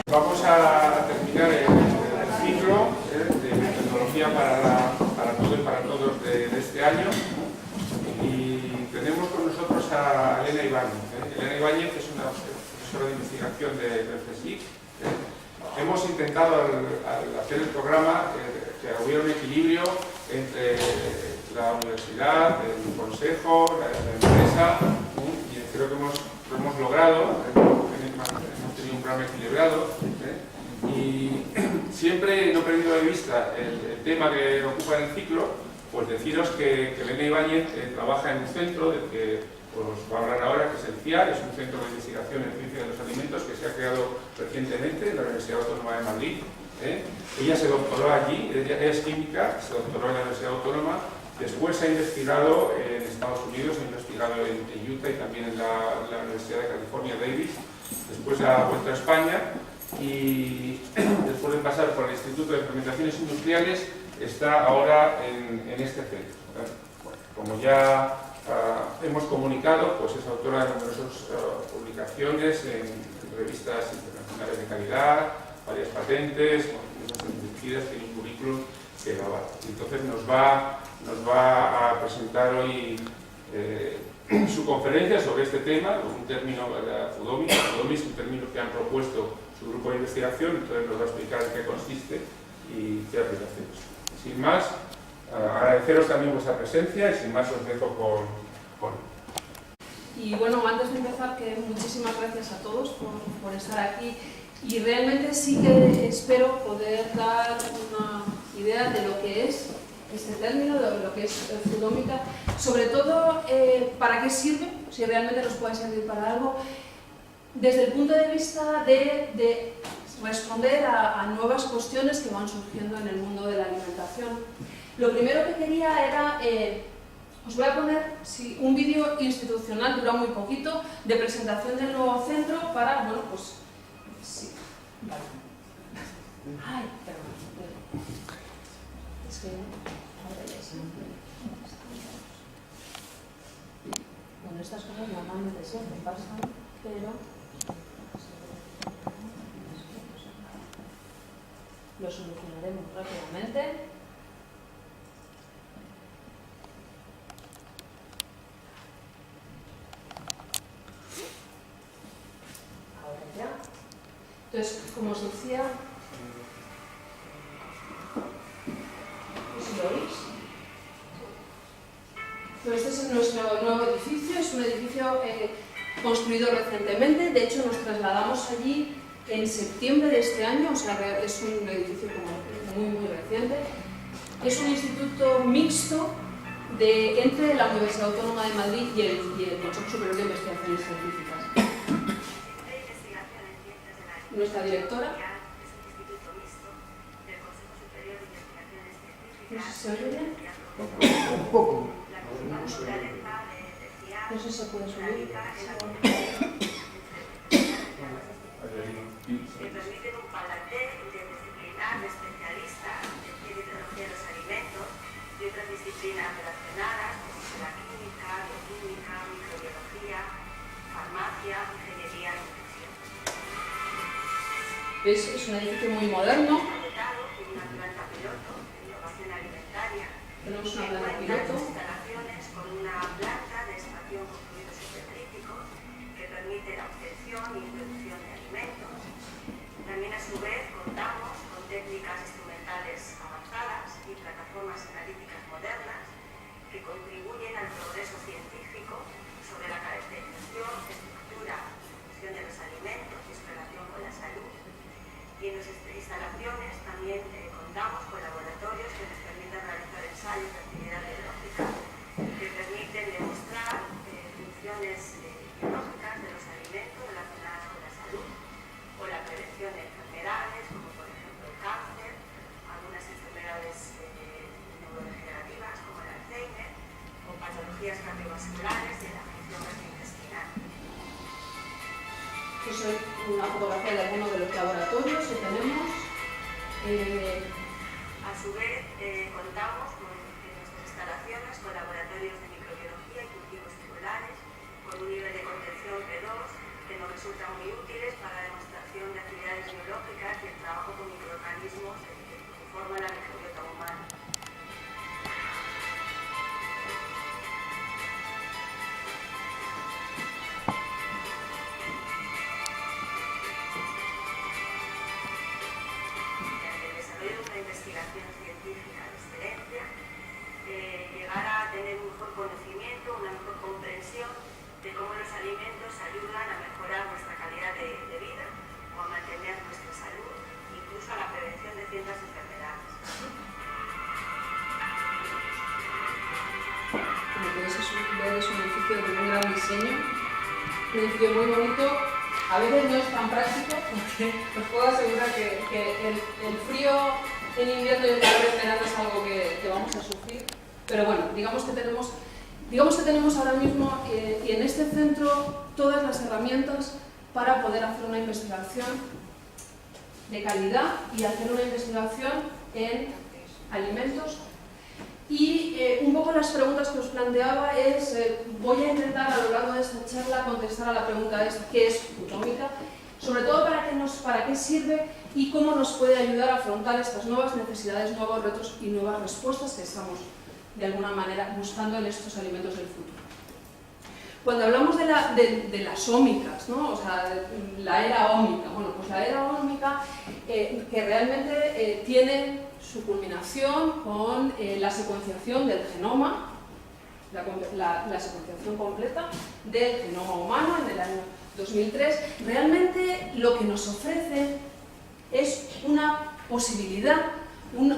Vamos a terminar el ciclo de tecnología para todo y para todos de este año, y tenemos con nosotros a Elena Ibáñez. Elena Ibáñez es una profesora de investigación del CSIC. Hemos intentado al hacer el programa que hubiera un equilibrio entre la universidad, el consejo, la empresa, y creo que lo hemos logrado. Hemos tenido un programa equilibrado, y siempre no he perdido de vista el tema que ocupa el ciclo. Pues deciros que Elena Ibáñez trabaja en un centro del que os va a hablar ahora, que es el CIAR. Es un centro de investigación en ciencia de los alimentos que se ha creado recientemente en la Universidad Autónoma de Madrid. Ella se doctoró allí, ella es química, se doctoró en la Universidad Autónoma. Después ha investigado en Estados Unidos, ha investigado en Utah y también en la Universidad de California, Davis. Después ha vuelto a España y después de pasar por el Instituto de Fermentaciones Industriales está ahora en este centro. Como ya hemos comunicado, pues es autora de numerosas publicaciones en revistas internacionales de calidad, varias patentes, tiene un currículum que la avala. Entonces nos va a presentar hoy su conferencia sobre este tema, un término, la Fudomi. Fudomi es un término que han propuesto su grupo de investigación, entonces nos va a explicar en qué consiste y qué aplicaciones. Sin más, agradeceros también vuestra presencia y sin más os dejo con... Y bueno, antes de empezar, que muchísimas gracias a todos por estar aquí, y realmente sí que espero poder dar una idea de lo que es este término, de lo que es Fudómica, sobre todo para qué sirve, si realmente nos puede servir para algo, desde el punto de vista de responder a nuevas cuestiones que van surgiendo en el mundo de la alimentación. Lo primero que quería era, os voy a poner un vídeo institucional, dura muy poquito, de presentación del nuevo centro para, bueno, pues, sí, vale. Ay, perdón. Es que, bueno, estas cosas normalmente siempre pasan, pero lo solucionaremos rápidamente. Ahora ya. Entonces, como os decía, ¿os lo oís? Este es nuestro nuevo edificio, es un edificio construido recientemente. De hecho, nos trasladamos allí en septiembre de este año, o sea, es un edificio muy reciente. Es un instituto mixto entre la Universidad Autónoma de Madrid y el Consejo Superior de Investigaciones Científicas. Nuestra directora. No sé si se oye bien. Un poco. No sé si se puede subir. Que permiten un plantel interdisciplinar de especialistas en ciencia y tecnología de los alimentos y otras disciplinas relacionadas como la química, bioquímica, microbiología, farmacia, ingeniería y nutrición. Es un edificio muy moderno. Tiene una planta piloto de innovación alimentaria. Tenemos una planta piloto. Instalaciones con una planta de extracción con fluidos supercríticos que permite la obtención y introducción de alimentos. También, a su vez, contamos con técnicas instrumentales avanzadas y plataformas analíticas modernas que contribuyen al progreso científico sobre la caracterización, estructura y función de los alimentos y su relación con la salud. Y en nuestras instalaciones también contamos con laboratorios que nos permiten realizar ensayos de actividad biológica que permiten demostrar funciones biológicas de los alimentos relacionadas con la salud o la prevención de enfermedades como por ejemplo el cáncer, algunas enfermedades neurodegenerativas como el Alzheimer o patologías cardiovasculares y la función gastrointestinal. Pues es una fotografía de algunos de los laboratorios que tenemos. A su vez, contamos en nuestras instalaciones con laboratorios de microbiología con un nivel de contención P2 que nos resultan muy útiles para la demostración de actividades biológicas y el trabajo con microorganismos que conforman la microbiota humana. Investigación científica de excelencia, llegar a tener un mejor conocimiento, una mejor comprensión de cómo los alimentos ayudan a mejorar nuestra calidad de vida o a mantener nuestra salud, incluso a la prevención de ciertas enfermedades. Como podéis ver, es un edificio de un gran diseño, un edificio muy bonito. A veces no es tan práctico, porque os puedo asegurar que el frío en invierno y el calor en verano es algo que vamos a sufrir. Pero bueno, digamos que tenemos ahora mismo y en este centro todas las herramientas para poder hacer una investigación de calidad y hacer una investigación en alimentos. Y un poco las preguntas que os planteaba es, voy a intentar a lo largo de esta charla contestar a la pregunta de ¿qué es Foodómica? Sobre todo para qué sirve y cómo nos puede ayudar a afrontar estas nuevas necesidades, nuevos retos y nuevas respuestas que estamos de alguna manera buscando en estos alimentos del futuro. Cuando hablamos de las ómicas, ¿no? O sea, la era ómica, bueno, pues la era ómica que realmente tiene su culminación con la secuenciación del genoma, la secuenciación completa del genoma humano en el año 2003, realmente lo que nos ofrece es una posibilidad,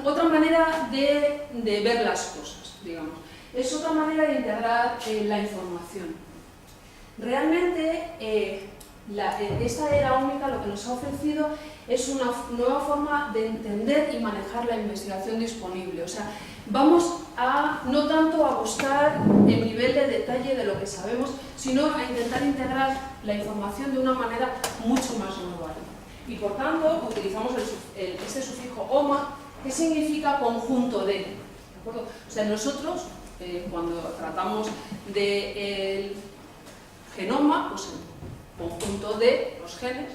otra manera de ver las cosas, digamos. Es otra manera de integrar la información. Realmente, esta era ómica lo que nos ha ofrecido es una nueva forma de entender y manejar la investigación disponible. O sea, vamos no tanto a buscar el nivel de detalle de lo que sabemos, sino a intentar integrar la información de una manera mucho más global. Y por tanto, utilizamos este sufijo oma, que significa conjunto de. ¿De acuerdo? O sea, nosotros, cuando tratamos del genoma, pues el conjunto de los genes.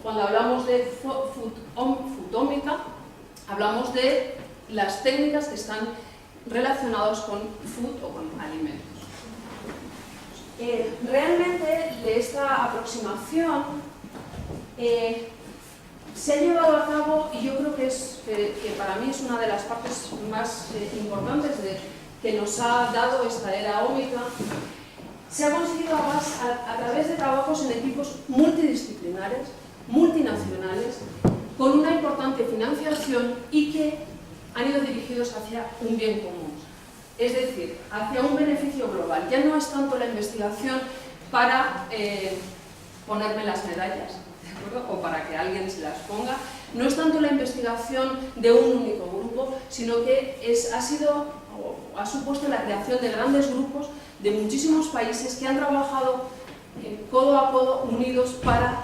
Cuando hablamos de foodómica, hablamos de las técnicas que están relacionadas con food o con alimentos. Realmente de esta aproximación se ha llevado a cabo, y yo creo que para mí es una de las partes más importantes que nos ha dado esta era ómica. Se ha conseguido a través de trabajos en equipos multidisciplinares, multinacionales, con una importante financiación y que han ido dirigidos hacia un bien común, es decir, hacia un beneficio global. Ya no es tanto la investigación para ponerme las medallas, ¿de acuerdo? O para que alguien se las ponga, no es tanto la investigación de un único grupo, sino que ha supuesto la creación de grandes grupos de muchísimos países que han trabajado codo a codo, unidos para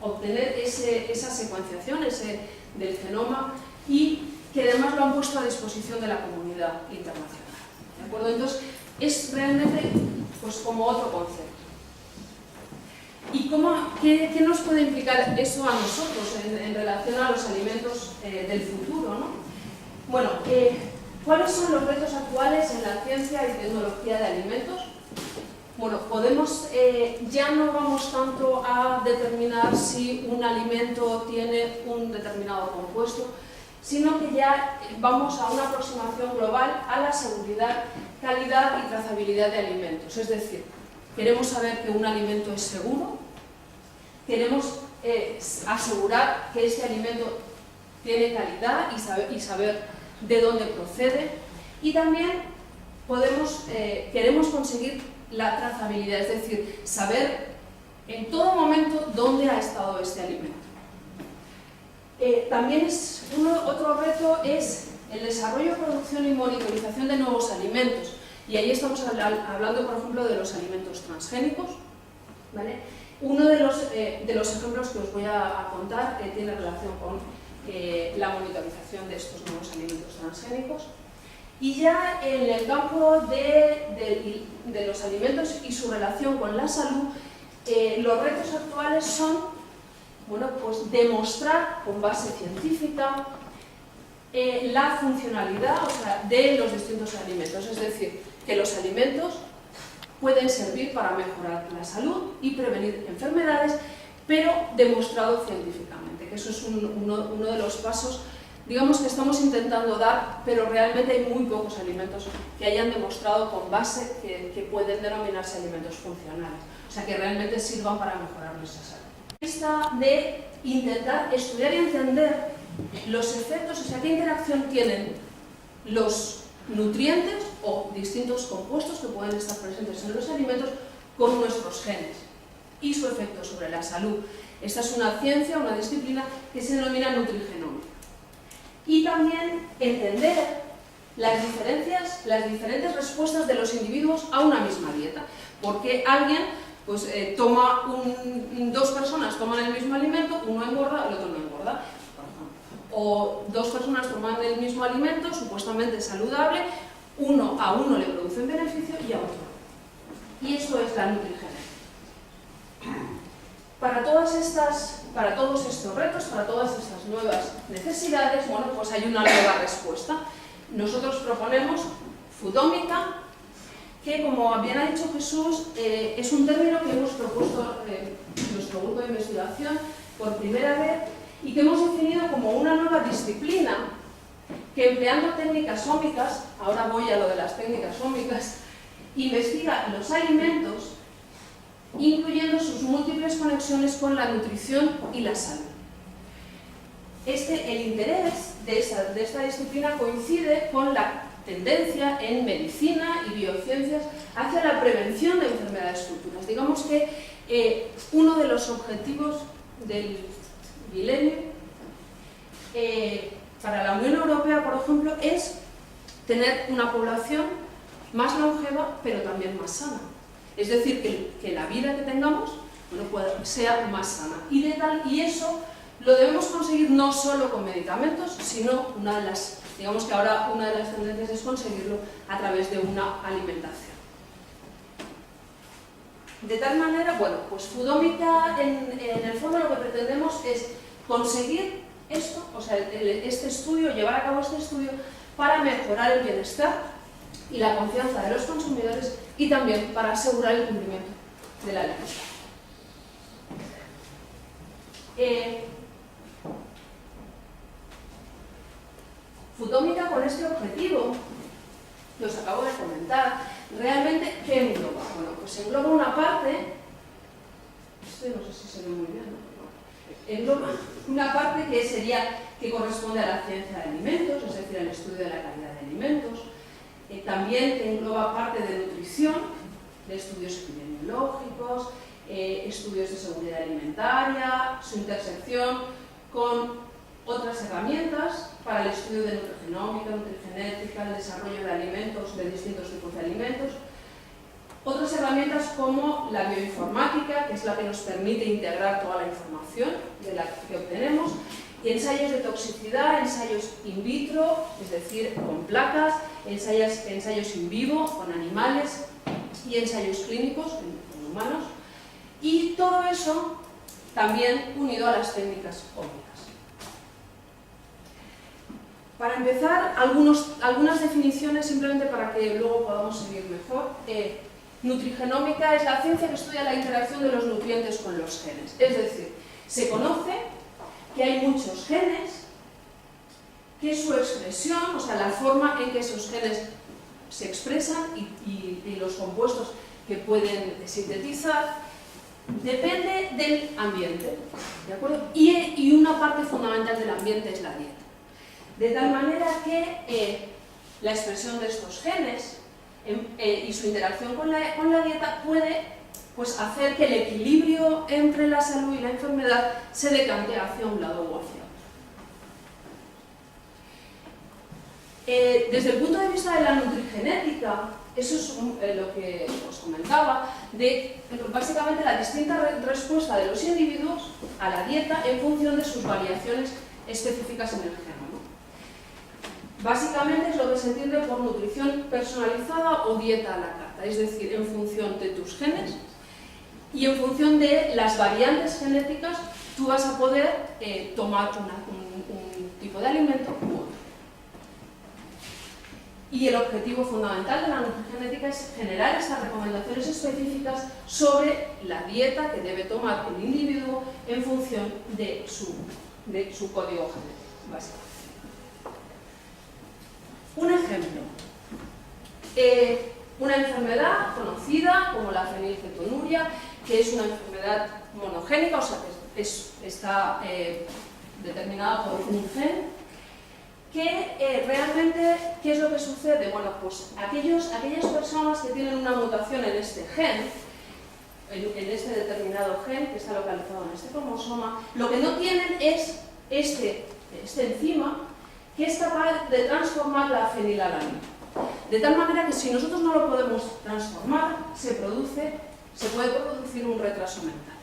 obtener esa secuenciación del genoma y que además lo han puesto a disposición de la comunidad internacional. ¿De acuerdo? Entonces, es realmente pues, como otro concepto. ¿Y qué nos puede implicar eso a nosotros en relación a los alimentos del futuro, ¿no? Bueno, ¿cuáles son los retos actuales en la ciencia y tecnología de alimentos? Bueno, ya no vamos tanto a determinar si un alimento tiene un determinado compuesto, sino que ya vamos a una aproximación global a la seguridad, calidad y trazabilidad de alimentos. Es decir, queremos saber que un alimento es seguro, queremos asegurar que este alimento tiene calidad y saber de dónde procede, y también queremos conseguir la trazabilidad, es decir, saber en todo momento dónde ha estado este alimento. También otro reto es el desarrollo, producción y monitorización de nuevos alimentos, y ahí estamos hablando, por ejemplo, de los alimentos transgénicos, ¿vale? Uno de los ejemplos que os voy a contar tiene relación con la monitorización de estos nuevos alimentos transgénicos. Y ya en el campo de los alimentos y su relación con la salud, los retos actuales son, bueno, pues demostrar con base científica la funcionalidad, o sea, de los distintos alimentos. Es decir, que los alimentos pueden servir para mejorar la salud y prevenir enfermedades, pero demostrado científicamente, que eso es uno de los pasos, digamos, que estamos intentando dar, pero realmente hay muy pocos alimentos que hayan demostrado con base que pueden denominarse alimentos funcionales, o sea, que realmente sirvan para mejorar nuestra salud. Esta de intentar estudiar y entender los efectos, o sea, qué interacción tienen los nutrientes o distintos compuestos que pueden estar presentes en los alimentos con nuestros genes y su efecto sobre la salud. Esta es una ciencia, una disciplina que se denomina nutrigenómica. Y también entender las diferentes respuestas de los individuos a una misma dieta. Porque alguien, pues, dos personas toman el mismo alimento, uno engorda, el otro no engorda. O dos personas toman el mismo alimento, supuestamente saludable, a uno le produce un beneficio y a otro no. Y eso es la nutrigenética. Para todos estos retos, para todas estas nuevas necesidades, bueno, pues hay una nueva respuesta. Nosotros proponemos Foodómica, que, como bien ha dicho Jesús, es un término que hemos propuesto nuestro grupo de investigación por primera vez y que hemos definido como una nueva disciplina que, empleando técnicas ómicas, ahora voy a lo de las técnicas ómicas, investiga los alimentos, incluyendo sus múltiples conexiones con la nutrición y la salud. El interés de esta disciplina coincide con la tendencia en medicina y biociencias hacia la prevención de enfermedades futuras. Digamos que uno de los objetivos del milenio para la Unión Europea, por ejemplo, es tener una población más longeva, pero también más sana. Es decir, que la vida que tengamos, bueno, sea más sana. Y eso lo debemos conseguir no solo con medicamentos, sino digamos que ahora una de las tendencias es conseguirlo a través de una alimentación. De tal manera, bueno, pues Foodómica, en el fondo lo que pretendemos es conseguir esto, o sea, este estudio, llevar a cabo este estudio para mejorar el bienestar y la confianza de los consumidores y también para asegurar el cumplimiento de la ley. Foodómica, con este objetivo que os acabo de comentar, realmente, ¿qué engloba? Bueno, pues engloba una parte, no sé si se ve muy bien, ¿no? Engloba una parte que corresponde a la ciencia de alimentos, es decir, al estudio de la calidad de alimentos. También engloba parte de nutrición, de estudios epidemiológicos, estudios de seguridad alimentaria, su intersección con otras herramientas para el estudio de nutrigenómica, nutrigenética, el desarrollo de alimentos, de distintos tipos de alimentos. Otras herramientas como la bioinformática, que es la que nos permite integrar toda la información de la que obtenemos, y ensayos de toxicidad, ensayos in vitro, es decir, con placas, ensayos in vivo, con animales, y ensayos clínicos, con humanos, y todo eso también unido a las técnicas ómicas. Para empezar, algunas definiciones, simplemente para que luego podamos seguir mejor. Nutrigenómica es la ciencia que estudia la interacción de los nutrientes con los genes. Es decir, se conoce que hay muchos genes, que su expresión, o sea, la forma en que esos genes se expresan y los compuestos que pueden sintetizar, depende del ambiente, ¿de acuerdo? Y una parte fundamental del ambiente es la dieta. De tal manera que la expresión de estos genes y su interacción con la dieta puede, pues, hacer que el equilibrio entre la salud y la enfermedad se decante hacia un lado o hacia otro. Desde el punto de vista de la nutrigenética, eso es lo que os comentaba, de básicamente la distinta respuesta de los individuos a la dieta en función de sus variaciones específicas en el genoma. Básicamente es lo que se entiende por nutrición personalizada o dieta a la carta, es decir, en función de tus genes y en función de las variantes genéticas tú vas a poder tomar un tipo de alimento u otro. Y el objetivo fundamental de la nutrigenética es generar estas recomendaciones específicas sobre la dieta que debe tomar el individuo en función de su código genético, básicamente. Un ejemplo, una enfermedad conocida como la fenilcetonuria, que es una enfermedad monogénica, o sea, que está determinada por un gen, que realmente, ¿qué es lo que sucede? Bueno, pues aquellas personas que tienen una mutación en este gen, en este determinado gen que está localizado en este cromosoma, lo que no tienen es este enzima que es capaz de transformar la fenilalanina. De tal manera que si nosotros no lo podemos transformar, se puede producir un retraso mental.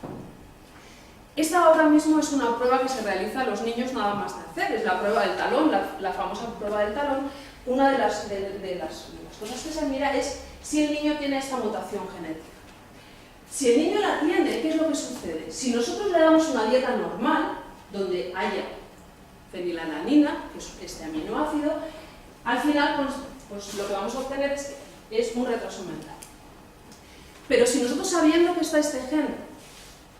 Esta ahora mismo es una prueba que se realiza a los niños nada más nacer, es la prueba del talón, la famosa prueba del talón. Una de las cosas que se mira es si el niño tiene esta mutación genética. Si el niño la tiene, ¿qué es lo que sucede? Si nosotros le damos una dieta normal, donde haya fenilalanina, que es este aminoácido, al final pues lo que vamos a obtener es un retraso mental. Pero si nosotros, sabiendo que está este gen,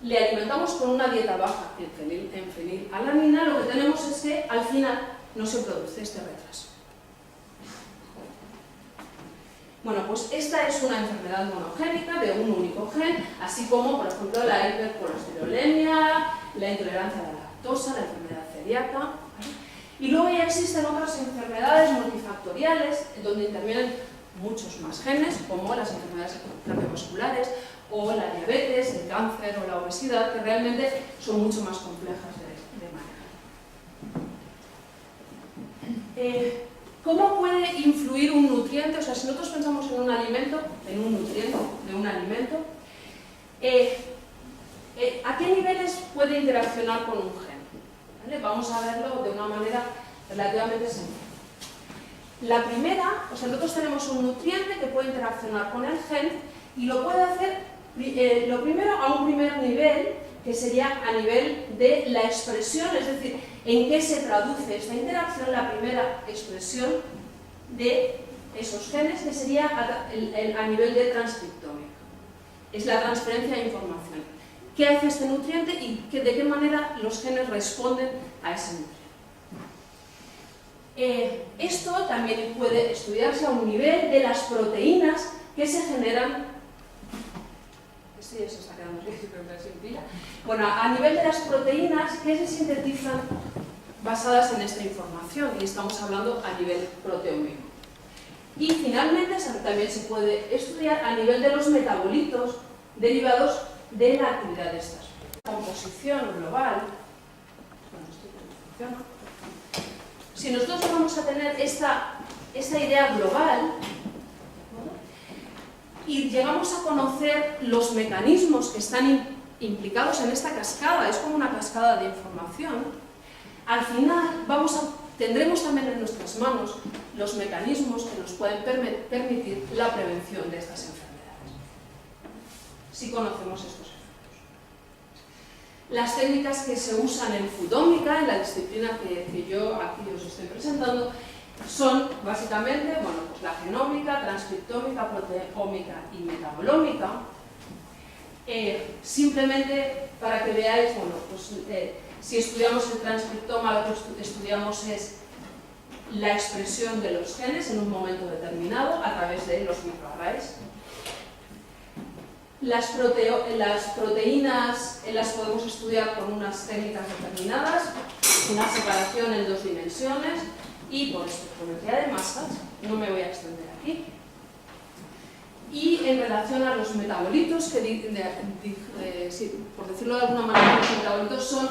le alimentamos con una dieta baja en fenilalanina, lo que tenemos es que al final no se produce este retraso. Bueno, pues esta es una enfermedad monogénica de un único gen, así como, por ejemplo, la hipercolesterolemia, la intolerancia a la lactosa, la enfermedad celíaca, ¿vale? Y luego ya existen otras enfermedades multifactoriales donde intervienen muchos más genes, como las enfermedades cardiovasculares o la diabetes, el cáncer o la obesidad, que realmente son mucho más complejas de manejar. ¿Cómo puede influir un nutriente? O sea, si nosotros pensamos en un alimento, en un nutriente de un alimento, ¿a qué niveles puede interaccionar con un gen? ¿Vale? Vamos a verlo de una manera relativamente sencilla. La primera, o sea, nosotros tenemos un nutriente que puede interaccionar con el gen y lo puede hacer, lo primero, a un primer nivel, que sería a nivel de la expresión, es decir, en qué se traduce esta interacción, la primera expresión de esos genes, que sería a nivel de transcriptómica. Es la transferencia de información. ¿Qué hace este nutriente y de qué manera los genes responden a ese nutriente? Esto también puede estudiarse a un nivel de las proteínas que se generan. Esto ya se está quedando sin pila. Bueno, a nivel de las proteínas que se sintetizan basadas en esta información, y estamos hablando a nivel proteómico. Y finalmente también se puede estudiar a nivel de los metabolitos derivados de la actividad de estas. Composición global. Si nosotros vamos a tener esta idea global, y llegamos a conocer los mecanismos que están implicados en esta cascada, es como una cascada de información, al final tendremos también en nuestras manos los mecanismos que nos pueden permitir la prevención de estas enfermedades, si conocemos estos efectos. Las técnicas que se usan en foodómica, en la disciplina que yo aquí os estoy presentando, son básicamente, bueno, pues la genómica, transcriptómica, proteómica y metabolómica. Simplemente para que veáis, bueno, pues si estudiamos el transcriptoma, lo que estudiamos es la expresión de los genes en un momento determinado a través de los microarrays. Las proteínas las podemos estudiar con unas técnicas determinadas, una separación en 2 dimensiones y por exponencial de masas, no me voy a extender aquí. Y en relación a los metabolitos, por decirlo de alguna manera, los metabolitos son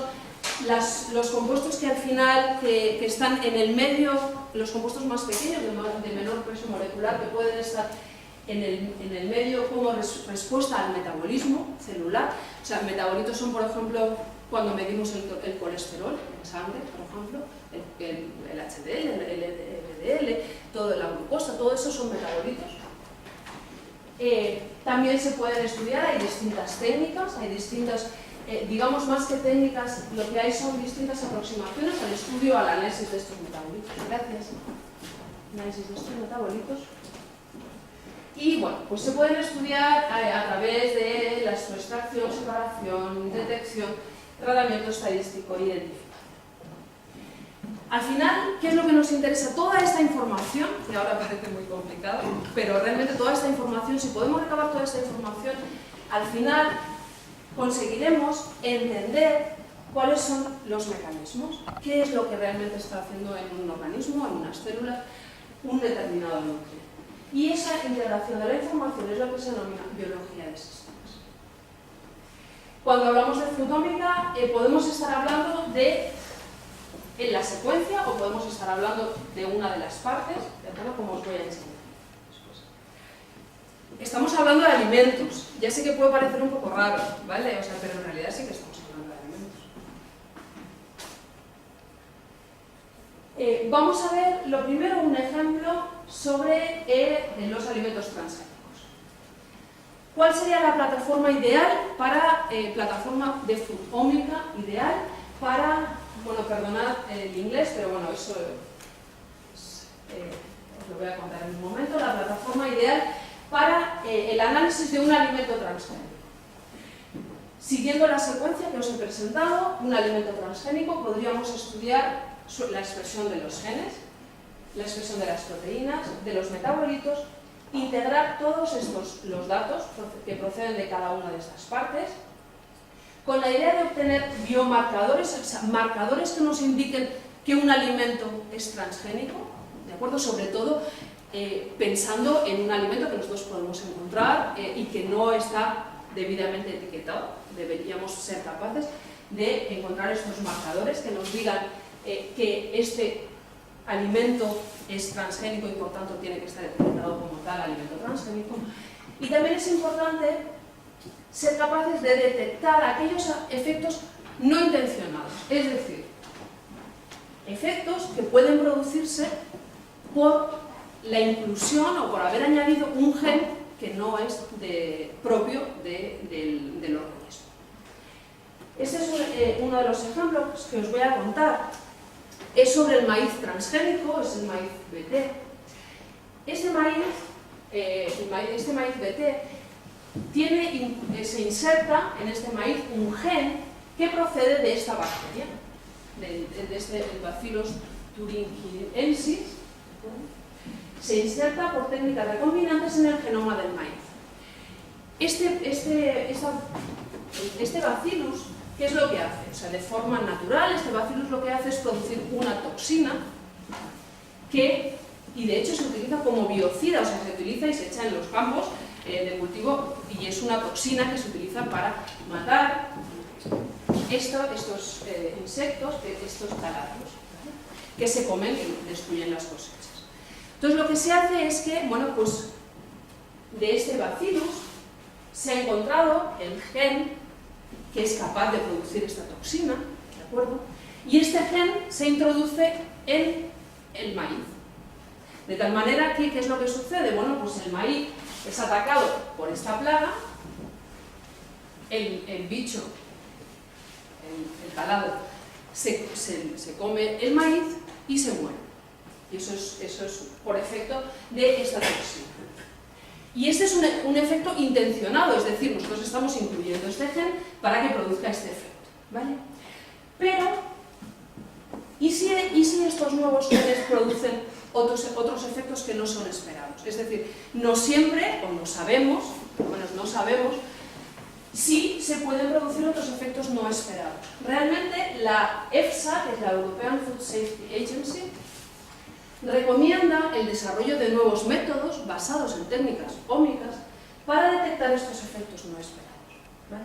los compuestos que al final que están en el medio, los compuestos más pequeños, de menor peso molecular, que pueden estar en el medio como respuesta al metabolismo celular. O sea, metabolitos son, por ejemplo, cuando medimos el colesterol en sangre, por ejemplo, el HDL, el LDL, toda la glucosa, todo eso son metabolitos. También se pueden estudiar, hay distintas técnicas, hay distintas, digamos más que técnicas, lo que hay son distintas aproximaciones al estudio, al análisis de estos metabolitos. Gracias. Análisis de estos metabolitos. Y bueno, pues se pueden estudiar a través de la extracción, separación, detección, tratamiento estadístico e identificación. Al final, ¿qué es lo que nos interesa? Toda esta información, que ahora parece muy complicado, pero realmente toda esta información, si podemos recabar toda esta información, al final conseguiremos entender cuáles son los mecanismos, qué es lo que realmente está haciendo en un organismo, en unas células, un determinado núcleo. Y esa integración de la información es lo que se denomina biología de sistemas. Cuando hablamos de fluidométrica, podemos estar hablando de en la secuencia o podemos estar hablando de una de las partes, ¿de acuerdo? Como os voy a enseñar después. Estamos hablando de alimentos. Ya sé que puede parecer un poco raro, ¿vale? O sea, pero en realidad sí que estamos hablando de alimentos. Vamos a ver, lo primero, un ejemplo sobre los alimentos transgénicos. ¿Cuál sería la plataforma ideal para, plataforma de fluidométrica ideal para, bueno, perdonad el inglés, pero bueno, eso os lo voy a contar en un momento, la plataforma ideal para el análisis de un alimento transgénico. Siguiendo la secuencia que os he presentado, un alimento transgénico, podríamos estudiar la expresión de los genes, la expresión de las proteínas, de los metabolitos, integrar todos los datos que proceden de cada una de estas partes, con la idea de obtener biomarcadores, o sea, marcadores que nos indiquen que un alimento es transgénico, ¿de acuerdo? Sobre todo pensando en un alimento que nosotros podemos encontrar y que no está debidamente etiquetado. Deberíamos ser capaces de encontrar estos marcadores que nos digan que este alimento es transgénico y por tanto tiene que estar etiquetado como tal alimento transgénico. Y también es importante ser capaces de detectar aquellos efectos no intencionados, es decir, efectos que pueden producirse por la inclusión o por haber añadido un gen que no es propio del organismo. Este es uno de los ejemplos que os voy a contar. Es sobre el maíz transgénico, es el maíz BT. Este maíz BT se inserta en este maíz un gen que procede de esta bacteria, de este Bacillus thuringiensis. Se inserta por técnicas recombinantes en el genoma del maíz. Este bacillus, ¿qué es lo que hace? O sea, de forma natural, este bacillus lo que hace es producir una toxina y de hecho se utiliza como biocida, o sea, se utiliza y se echa en los campos de cultivo y es una toxina que se utiliza para matar estos insectos, estos taladros, que se comen y destruyen las cosechas. Entonces lo que se hace es que, bueno, pues de este bacillus se ha encontrado el gen que es capaz de producir esta toxina, ¿de acuerdo? Y este gen se introduce en el maíz. De tal manera que, ¿qué es lo que sucede? Bueno, pues el maíz es atacado por esta plaga, el bicho, el taladro, se come el maíz y se muere. Y eso es por efecto de esta toxina. Y este es un efecto intencionado, es decir, nosotros estamos incluyendo este gen para que produzca este efecto, ¿vale? Pero, ¿y si estos nuevos genes producen otros efectos que no son esperados? Es decir, no siempre, o no sabemos, por lo menos no sabemos, si se pueden producir otros efectos no esperados. Realmente la EFSA, que es la European Food Safety Agency, recomienda el desarrollo de nuevos métodos basados en técnicas ómicas para detectar estos efectos no esperados, ¿vale?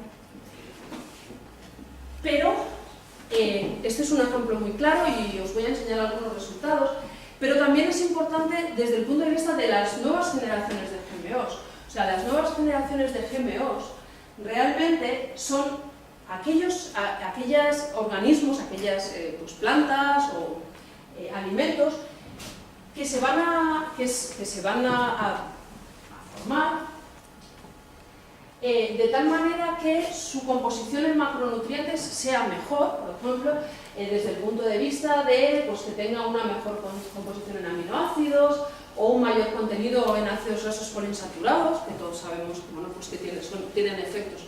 Pero este es un ejemplo muy claro y os voy a enseñar algunos resultados, pero también es importante desde el punto de vista de las nuevas generaciones de GMOs. O sea, las nuevas generaciones de GMOs realmente son aquellos organismos, aquellas pues, plantas o alimentos que se van a formar de tal manera que su composición en macronutrientes sea mejor, por ejemplo, desde el punto de vista de pues, que tenga una mejor composición en aminoácidos o un mayor contenido en ácidos grasos poliinsaturados, que todos sabemos bueno, pues, que tienen efectos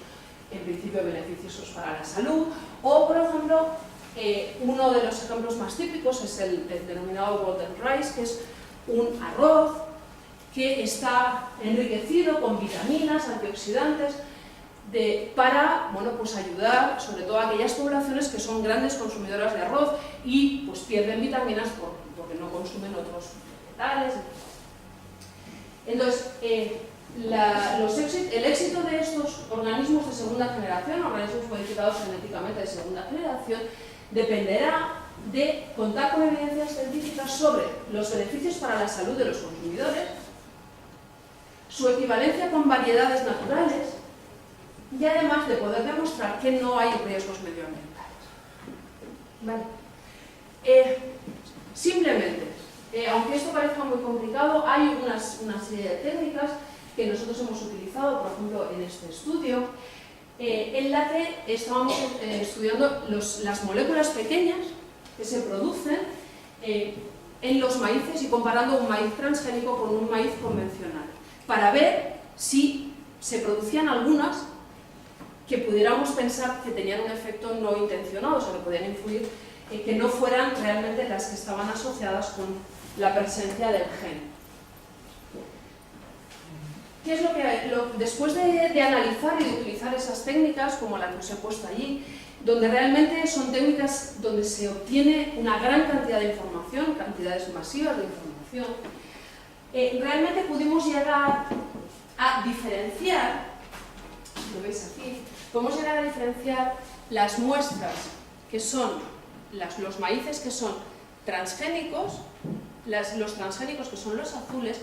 en principio beneficiosos para la salud, o por ejemplo, uno de los ejemplos más típicos es el denominado golden rice, que es un arroz que está enriquecido con vitaminas, antioxidantes, para bueno, pues ayudar sobre todo a aquellas poblaciones que son grandes consumidoras de arroz y pues, pierden vitaminas porque no consumen otros vegetales. Entonces, el éxito de estos organismos de segunda generación, organismos modificados genéticamente de segunda generación, dependerá de contar con evidencias científicas sobre los beneficios para la salud de los consumidores, su equivalencia con variedades naturales y además de poder demostrar que no hay riesgos medioambientales. ¿Vale? Simplemente, aunque esto parezca muy complicado, hay una serie de técnicas que nosotros hemos utilizado, por ejemplo, en este estudio, en la que estábamos estudiando las moléculas pequeñas que se producen en los maíces y comparando un maíz transgénico con un maíz convencional, para ver si se producían algunas que pudiéramos pensar que tenían un efecto no intencionado, o sea, que podían influir, que no fueran realmente las que estaban asociadas con la presencia del gen. ¿Qué es lo que después de analizar y de utilizar esas técnicas, como la que os he puesto allí, donde realmente son técnicas donde se obtiene una gran cantidad de información, cantidades masivas de información, realmente pudimos llegar a diferenciar, lo veis aquí, podemos llegar a diferenciar las muestras que son los maíces que son transgénicos, los transgénicos que son los azules,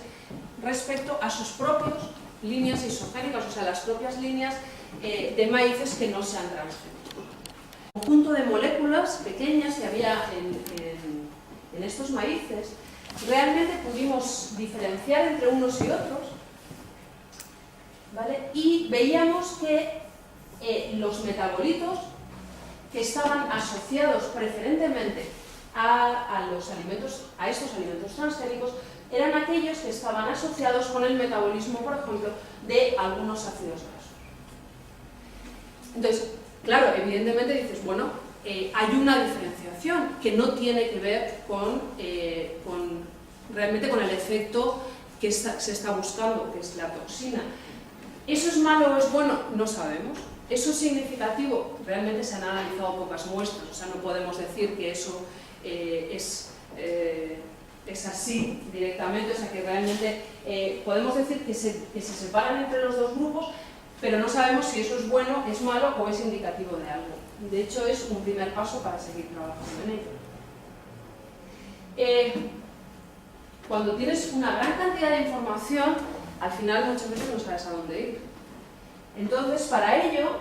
respecto a sus propias líneas isogénicas, o sea, las propias líneas de maíces que no sean transgénicos. Un conjunto de moléculas pequeñas que había en estos maíces, realmente pudimos diferenciar entre unos y otros, ¿vale? Y veíamos que los metabolitos que estaban asociados preferentemente a estos alimentos transgénicos eran aquellos que estaban asociados con el metabolismo, por ejemplo, de algunos ácidos grasos. Entonces, claro, evidentemente dices, bueno, hay una diferenciación que no tiene que ver realmente con el efecto que se está buscando, que es la toxina. ¿Eso es malo o es bueno? No sabemos. ¿Eso es significativo? Realmente se han analizado pocas muestras, o sea, no podemos decir que eso es así directamente, o sea, que realmente podemos decir que se separan entre los dos grupos, pero no sabemos si eso es bueno, es malo o es indicativo de algo. De hecho, es un primer paso para seguir trabajando en ello. Cuando tienes una gran cantidad de información, al final muchas veces no sabes a dónde ir. Entonces, para ello,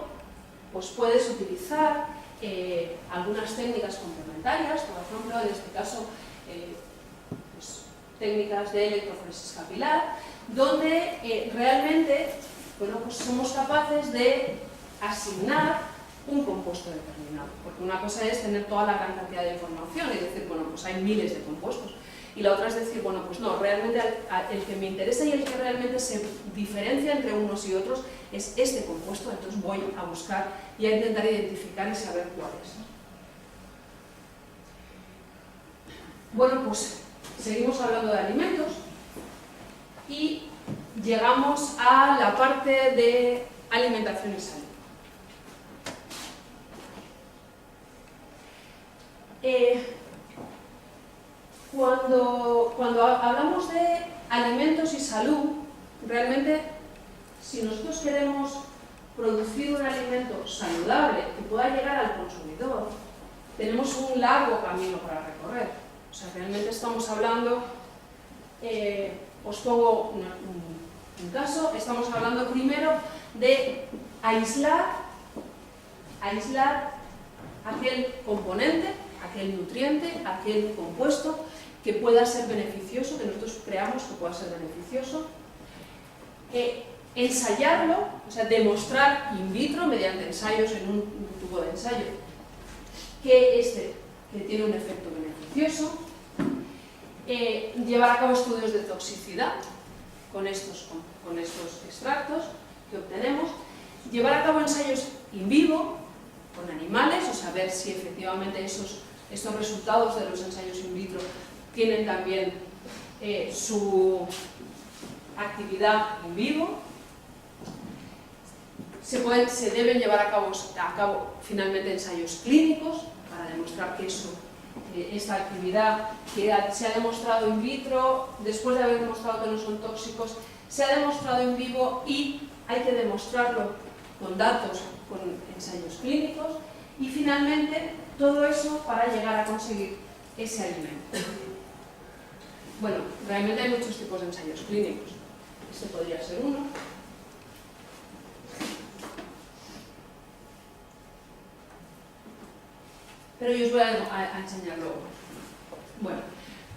pues puedes utilizar algunas técnicas complementarias, por ejemplo, en este caso, pues, técnicas de electroforesis capilar, donde realmente bueno, pues somos capaces de asignar un compuesto determinado. Porque una cosa es tener toda la gran cantidad de información y decir, bueno, pues hay miles de compuestos. Y la otra es decir, bueno, pues no, realmente el que me interesa y el que realmente se diferencia entre unos y otros es este compuesto, entonces voy a buscar y a intentar identificar y saber cuál es. Bueno, pues seguimos hablando de alimentos y llegamos a la parte de alimentación y salud. Cuando hablamos de alimentos y salud, realmente, si nosotros queremos producir un alimento saludable que pueda llegar al consumidor, tenemos un largo camino para recorrer. O sea, realmente estamos hablando, os pongo un caso, estamos hablando primero de aislar aislar aquel componente, aquel nutriente, aquel compuesto que pueda ser beneficioso, que nosotros creamos que pueda ser beneficioso, ensayarlo, o sea, demostrar in vitro, mediante ensayos en un tubo de ensayo, que tiene un efecto beneficioso, llevar a cabo estudios de toxicidad con estos extractos que obtenemos, llevar a cabo ensayos in vivo con animales, o sea, ver si efectivamente estos resultados de los ensayos in vitro tienen también su actividad in vivo. Se deben llevar a cabo finalmente ensayos clínicos para demostrar que esta actividad que se ha demostrado in vitro, después de haber demostrado que no son tóxicos, se ha demostrado en vivo y hay que demostrarlo con datos, con ensayos clínicos, y finalmente todo eso para llegar a conseguir ese alimento. Bueno, realmente hay muchos tipos de ensayos clínicos. Este podría ser uno. Pero yo os voy a enseñar luego. Bueno,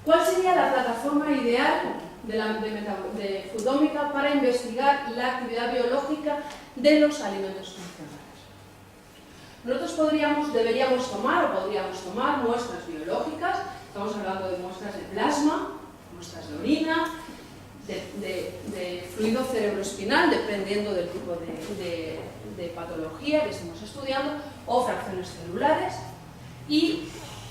¿cuál sería la plataforma ideal de Foodómica para investigar la actividad biológica de los alimentos funcionales? Nosotros deberíamos tomar muestras biológicas, estamos hablando de muestras de plasma, muestras de orina, de fluido cerebroespinal, dependiendo del tipo de patología que estemos estudiando, o fracciones celulares, y,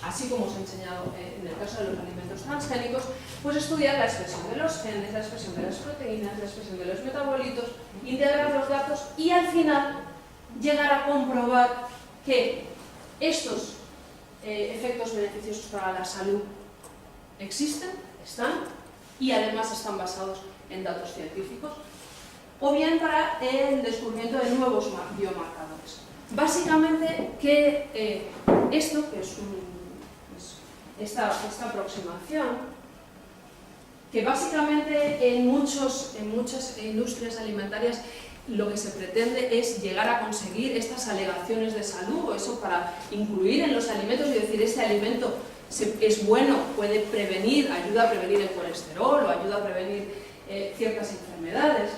así como os he enseñado en el caso de los alimentos transgénicos, pues estudiar la expresión de los genes, la expresión de las proteínas, la expresión de los metabolitos, integrar los datos y al final llegar a comprobar que estos efectos beneficiosos para la salud existen, están, y además están basados en datos científicos, o bien para el descubrimiento de nuevos biomarcadores. Básicamente, esto, que es esta aproximación, que básicamente en muchas industrias alimentarias lo que se pretende es llegar a conseguir estas alegaciones de salud, o eso para incluir en los alimentos y decir, este alimento es bueno, puede prevenir, ayuda a prevenir el colesterol o ayuda a prevenir ciertas enfermedades.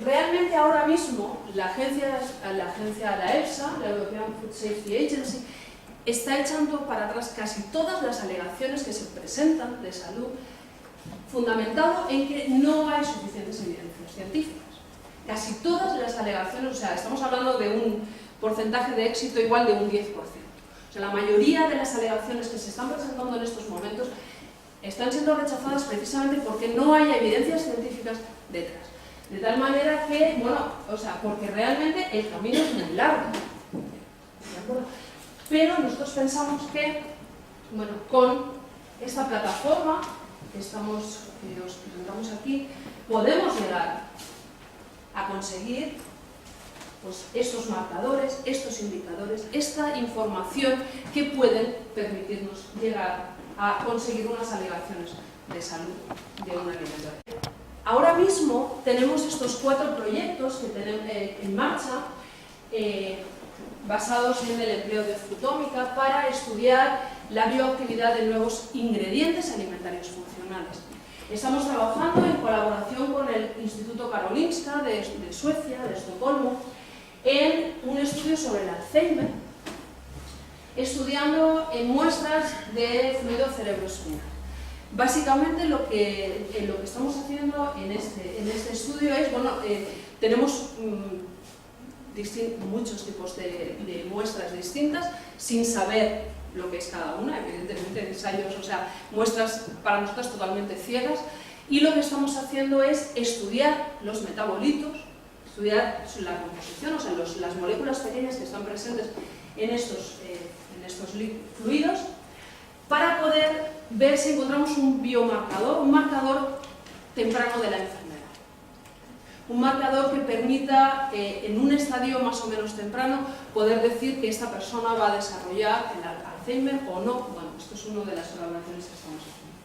Realmente ahora mismo la agencia, la EFSA, la European Food Safety Agency, está echando para atrás casi todas las alegaciones que se presentan de salud, fundamentado en que no hay suficientes evidencias científicas. Casi todas las alegaciones, o sea, estamos hablando de un porcentaje de éxito igual de un 10%. O sea, la mayoría de las alegaciones que se están presentando en estos momentos están siendo rechazadas precisamente porque no hay evidencias científicas detrás. De tal manera que, porque realmente el camino es muy largo. ¿De acuerdo? Pero nosotros pensamos que, con esta plataforma que os presentamos aquí, podemos llegar a conseguir estos marcadores, estos indicadores, esta información que pueden permitirnos llegar a conseguir unas alegaciones de salud de un alimento. Ahora mismo tenemos estos 4 proyectos que tenemos en marcha, basados en el empleo de Foodómica para estudiar la bioactividad de nuevos ingredientes alimentarios funcionales. Estamos trabajando en colaboración con el Instituto Karolinska de Suecia, de Estocolmo, en un estudio sobre el Alzheimer, estudiando en muestras de fluido cerebroespinal. Básicamente lo que estamos haciendo en este estudio es, tenemos muchos tipos de muestras distintas, sin saber lo que es cada una, evidentemente ensayos, muestras para nosotros totalmente ciegas, y lo que estamos haciendo es estudiar los metabolitos, estudiar la composición, las moléculas pequeñas que están presentes en estos fluidos, para poder ver si encontramos un biomarcador, un marcador temprano de la enfermedad. Un marcador que permita, en un estadio más o menos temprano, poder decir que esta persona va a desarrollar el Alzheimer o no. Esto es una de las colaboraciones que estamos haciendo.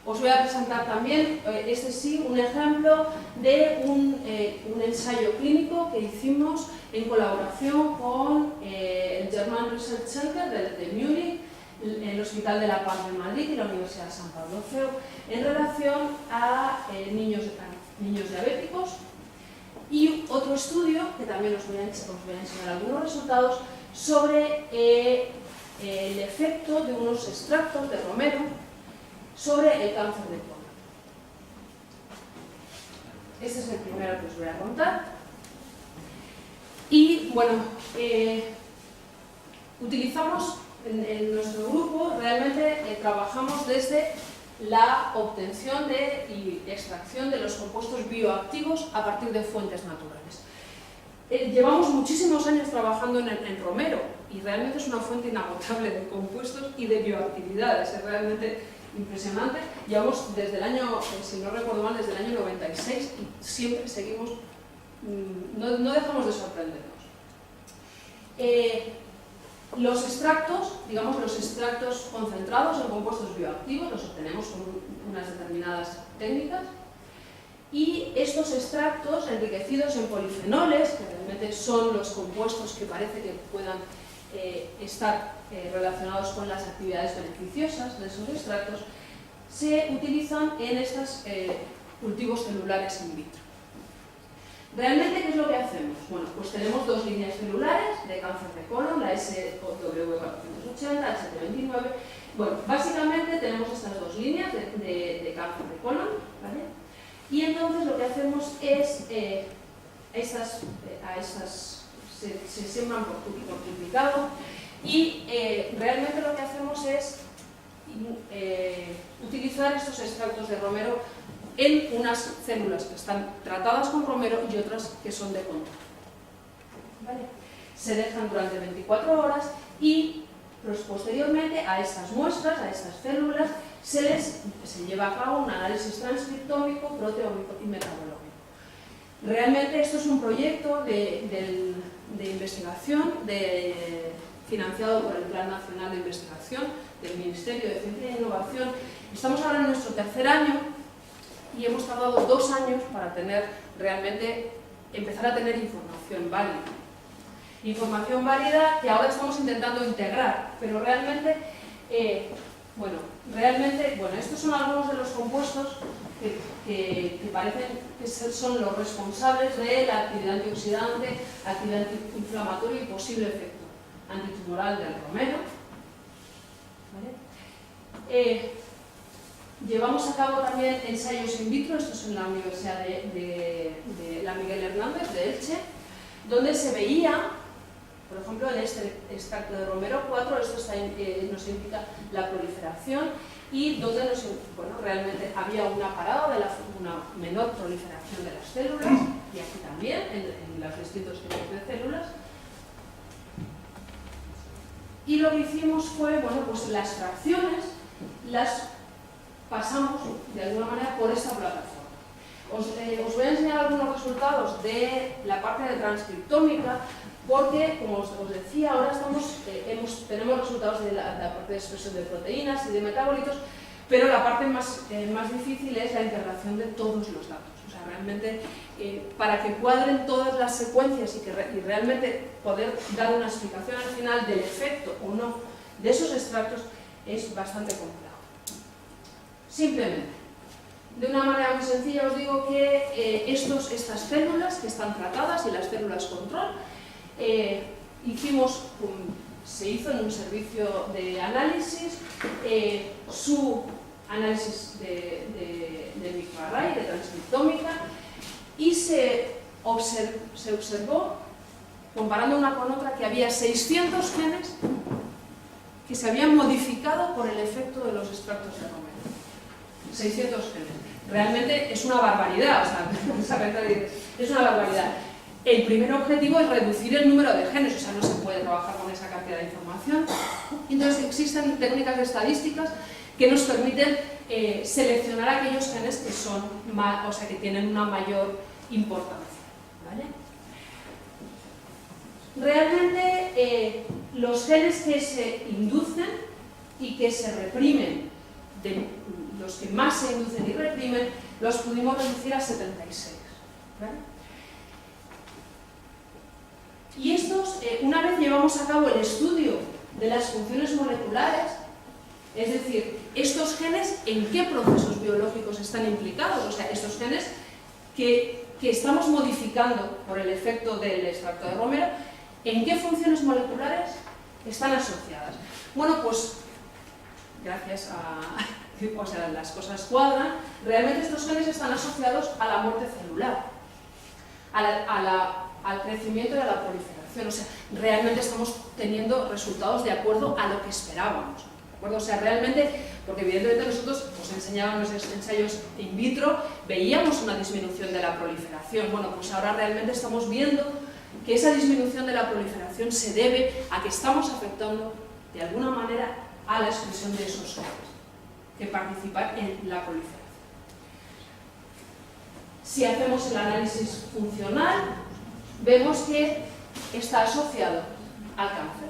Os voy a presentar también, este sí, un ejemplo de un ensayo clínico que hicimos en colaboración con el German Research Center de Múnich, el Hospital de la Paz de Madrid y la Universidad de San Pablo CEU, en relación a niños diabéticos, y otro estudio, que también os voy a enseñar algunos resultados, sobre el efecto de unos extractos de romero sobre el cáncer de colon. Este es el primero que os voy a contar. Y bueno, utilizamos en nuestro grupo, realmente trabajamos desde la obtención y extracción de los compuestos bioactivos a partir de fuentes naturales. Llevamos muchísimos años trabajando en romero y realmente es una fuente inagotable de compuestos y de bioactividades, es realmente impresionante. Llevamos desde el año, si no recuerdo mal, desde el año 96 y siempre seguimos, no dejamos de sorprendernos. Los extractos, digamos los extractos concentrados en compuestos bioactivos, los obtenemos con unas determinadas técnicas, y estos extractos enriquecidos en polifenoles, que realmente son los compuestos que parece que puedan estar relacionados con las actividades beneficiosas de esos extractos, se utilizan en estos cultivos celulares in vitro. ¿Realmente qué es lo que hacemos? Bueno, pues tenemos dos líneas celulares de cáncer de colon, la SW480, HT29. Bueno, básicamente tenemos estas dos líneas de cáncer de colon, ¿vale? Y entonces lo que hacemos es, se siembran por duplicado, y realmente lo que hacemos es utilizar estos extractos de romero en unas células que están tratadas con romero y otras que son de contacto. ¿Vale? Se dejan durante 24 horas y pues, posteriormente a estas muestras, a estas células, se lleva a cabo un análisis transcriptómico, proteómico y metabolómico. Realmente esto es un proyecto de investigación financiado por el Plan Nacional de Investigación del Ministerio de Ciencia e Innovación. Estamos ahora en nuestro tercer año y hemos tardado 2 años para empezar a tener información válida. Información válida que ahora estamos intentando integrar, pero realmente, estos son algunos de los compuestos que parecen que son los responsables de la actividad antioxidante, actividad antiinflamatoria y posible efecto antitumoral del romero. ¿Vale? Llevamos a cabo también ensayos in vitro, esto es en la Universidad de la Miguel Hernández de Elche, donde se veía, por ejemplo, en este extracto de romero 4, esto nos indica la proliferación, y donde realmente había una parada de una menor proliferación de las células, y aquí también, en los distintos tipos de células. Y lo que hicimos fue, pues las fracciones las pasamos de alguna manera por esta plataforma. Os voy a enseñar algunos resultados de la parte de transcriptómica, porque, como os decía, ahora tenemos resultados de la parte de expresión de proteínas y de metabolitos, pero la parte más difícil es la integración de todos los datos. O sea, realmente, para que cuadren todas las secuencias y realmente poder dar una explicación al final del efecto o no de esos extractos es bastante complejo. Simplemente, de una manera muy sencilla, os digo que estas células que están tratadas y las células control, se hizo en un servicio de análisis su análisis de microarray, de transcriptómica, y se observó, comparando una con otra, que había 600 genes que se habían modificado por el efecto de los extractos de romero. 600 genes. Realmente es una barbaridad, o sea, es una barbaridad. El primer objetivo es reducir el número de genes, o sea, no se puede trabajar con esa cantidad de información. Entonces existen técnicas estadísticas que nos permiten seleccionar aquellos genes que tienen una mayor importancia. ¿Vale? Realmente los genes que se inducen y que se reprimen los que más se inducen y reprimen, los pudimos reducir a 76. ¿Vale? Y estos, una vez llevamos a cabo el estudio de las funciones moleculares, es decir, estos genes en qué procesos biológicos están implicados, o sea, estos genes que estamos modificando por el efecto del extracto de romero, en qué funciones moleculares están asociadas. Bueno, pues gracias a... o sea, las cosas cuadran, realmente estos genes están asociados a la muerte celular, al crecimiento y a la proliferación. O sea, realmente estamos teniendo resultados de acuerdo a lo que esperábamos. ¿De acuerdo? O sea, realmente, porque evidentemente nosotros os enseñábamos nuestros ensayos in vitro, veíamos una disminución de la proliferación. Bueno, pues ahora realmente estamos viendo que esa disminución de la proliferación se debe a que estamos afectando de alguna manera a la expresión de esos genes que participan en la proliferación. Si hacemos el análisis funcional, vemos que está asociado al cáncer.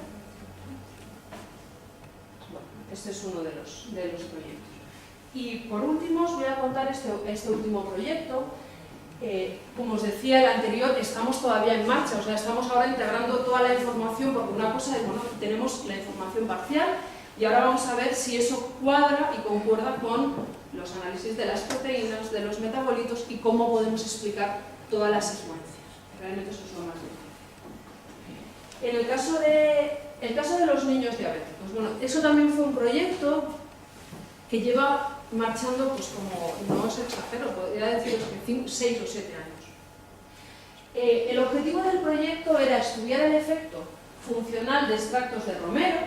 Bueno, este es uno de los proyectos. Y por último os voy a contar este último proyecto. Como os decía el anterior, estamos todavía en marcha, o sea, estamos ahora integrando toda la información, porque una cosa es, bueno, tenemos la información parcial y ahora vamos a ver si eso cuadra y concuerda con los análisis de las proteínas, de los metabolitos y cómo podemos explicar todas las secuencias. Realmente eso es lo más difícil. En el caso de los niños diabéticos, bueno, eso también fue un proyecto que lleva marchando, pues como, no os exagero, podría deciros que 6 o 7 años. El objetivo del proyecto era estudiar el efecto funcional de extractos de romero,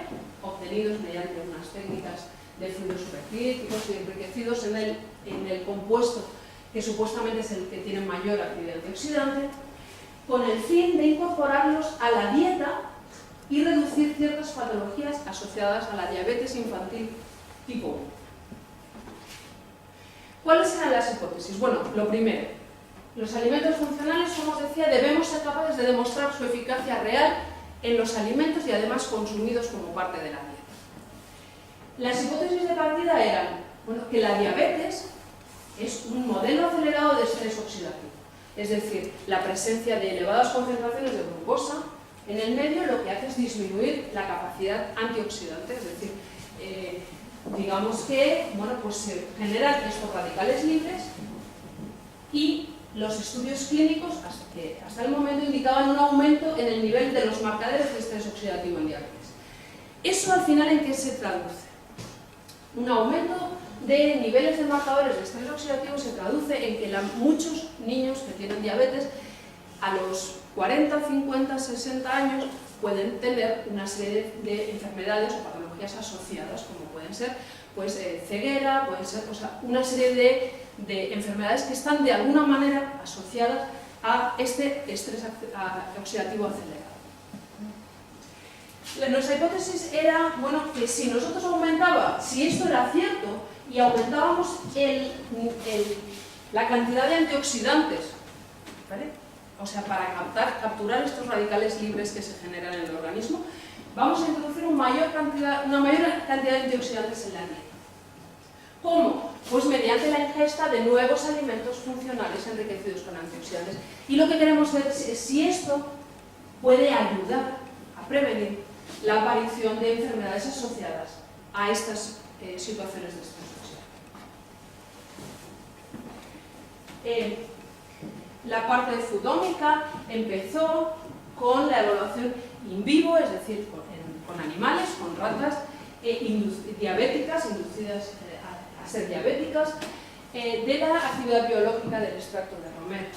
obtenidos mediante unas técnicas de fluidos supercríticos y enriquecidos en el compuesto que supuestamente es el que tiene mayor actividad antioxidante, con el fin de incorporarlos a la dieta y reducir ciertas patologías asociadas a la diabetes infantil tipo 1. ¿Cuáles eran las hipótesis? Bueno, lo primero, los alimentos funcionales, como os decía, debemos ser capaces de demostrar su eficacia real en los alimentos y además consumidos como parte de la dieta. Las hipótesis de partida eran, bueno, que la diabetes es un modelo acelerado de estrés oxidativo, es decir, la presencia de elevadas concentraciones de glucosa en el medio lo que hace es disminuir la capacidad antioxidante, es decir, digamos que, bueno, pues se generan estos radicales libres y los estudios clínicos hasta el momento indicaban un aumento en el nivel de los marcadores de estrés oxidativo en diabetes. ¿Eso al final en qué se traduce? Un aumento de niveles de marcadores de estrés oxidativo se traduce en que muchos niños que tienen diabetes a los 40, 50, 60 años pueden tener una serie de enfermedades o patologías asociadas, como pueden ser pues, ceguera, pueden ser una serie de enfermedades que están de alguna manera asociadas a este estrés oxidativo acelerado. Nuestra hipótesis era, bueno, que si nosotros si esto era cierto y aumentábamos la cantidad de antioxidantes, ¿vale? O sea, para capturar estos radicales libres que se generan en el organismo, vamos a introducir una mayor cantidad de antioxidantes en la dieta. ¿Cómo? Pues mediante la ingesta de nuevos alimentos funcionales enriquecidos con antioxidantes. Y lo que queremos ver es si esto puede ayudar a prevenir la aparición de enfermedades asociadas a estas situaciones de estrés oxidativo. La parte fudómica empezó con la evaluación in vivo, es decir, con animales, con ratas diabéticas, inducidas a ser diabéticas, de la actividad biológica del extracto de romero.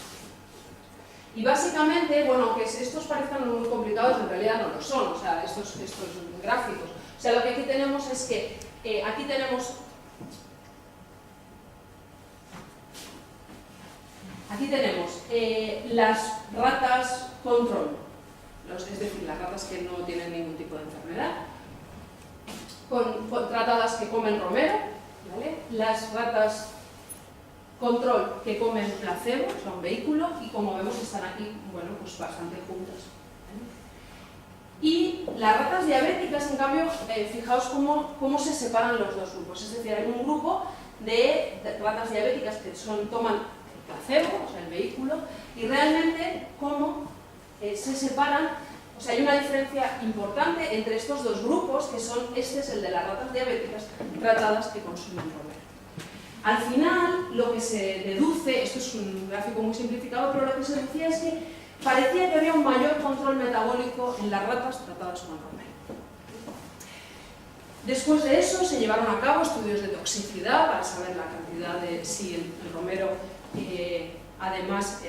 Y básicamente, bueno, que estos parezcan muy complicados, en realidad no lo son, o sea, estos gráficos. O sea, lo que aquí tenemos es que aquí tenemos las ratas control, es decir, las ratas que no tienen ningún tipo de enfermedad, tratadas que comen romero, ¿vale? Las ratas control que comen placebo, o sea, un vehículo, y como vemos están aquí, bueno, pues bastante juntas, ¿vale? Y las ratas diabéticas, en cambio, fijaos cómo se separan los dos grupos, es decir, hay un grupo de ratas diabéticas que toman el placebo, o sea, el vehículo, y realmente cómo se separan. O sea, hay una diferencia importante entre estos dos grupos, que son, este es el de las ratas diabéticas tratadas que consumen romero. Al final, lo que se deduce, esto es un gráfico muy simplificado, pero lo que se decía es que parecía que había un mayor control metabólico en las ratas tratadas con romero. Después de eso se llevaron a cabo estudios de toxicidad para saber la cantidad de si el romero además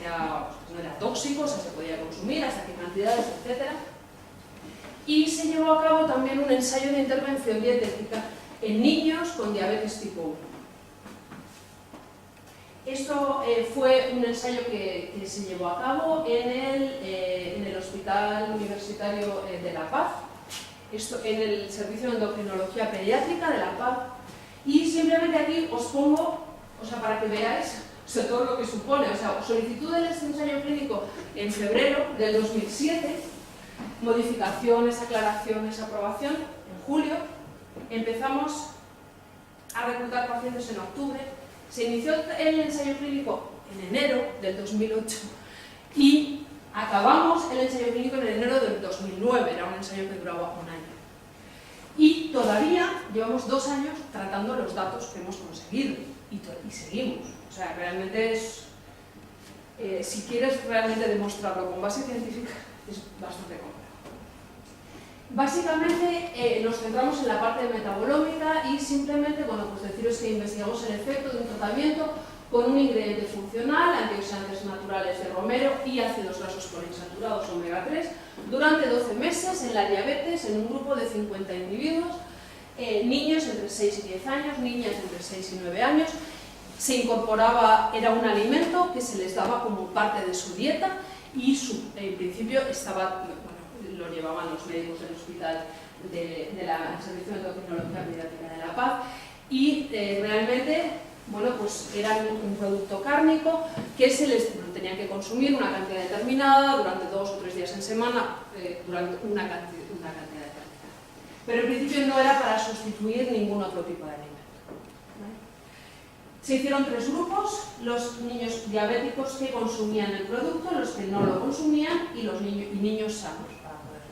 no era tóxico, o sea, se podía consumir, hasta qué cantidades, etc. Y se llevó a cabo también un ensayo de intervención dietética en niños con diabetes tipo 1. Esto fue un ensayo que se llevó a cabo en el Hospital Universitario de La Paz, en el Servicio de Endocrinología Pediátrica de La Paz, y simplemente aquí os pongo, o sea, para que veáis todo lo que supone, o sea, solicitud del ensayo clínico en febrero del 2007, modificaciones, aclaraciones, aprobación en julio, empezamos a reclutar pacientes en octubre, se inició el ensayo clínico en enero del 2008 y acabamos el ensayo clínico en enero del 2009, era un ensayo que duraba un año. Y todavía llevamos 2 años tratando los datos que hemos conseguido y seguimos. O sea, realmente es, si quieres realmente demostrarlo con base científica, es bastante complejo. Básicamente nos centramos en la parte metabolómica y simplemente, bueno, pues deciros que investigamos el efecto de un tratamiento con un ingrediente funcional, antioxidantes naturales de romero y ácidos grasos poliinsaturados omega 3 durante 12 meses en la diabetes en un grupo de 50 individuos, niños entre 6 y 10 años, niñas entre 6 y 9 años. Se incorporaba, era un alimento que se les daba como parte de su dieta y en principio estaba, bueno, lo llevaban los médicos del hospital del Servicio de Endocrinología Pediátrica de La Paz y realmente, bueno, pues era un producto cárnico que se les tenían que consumir una cantidad determinada durante 2 o 3 días en semana, durante una cantidad determinada. Pero en principio no era para sustituir ningún otro tipo de alimento. Se hicieron 3 grupos, los niños diabéticos que consumían el producto, los que no lo consumían y los niños sanos. Para poder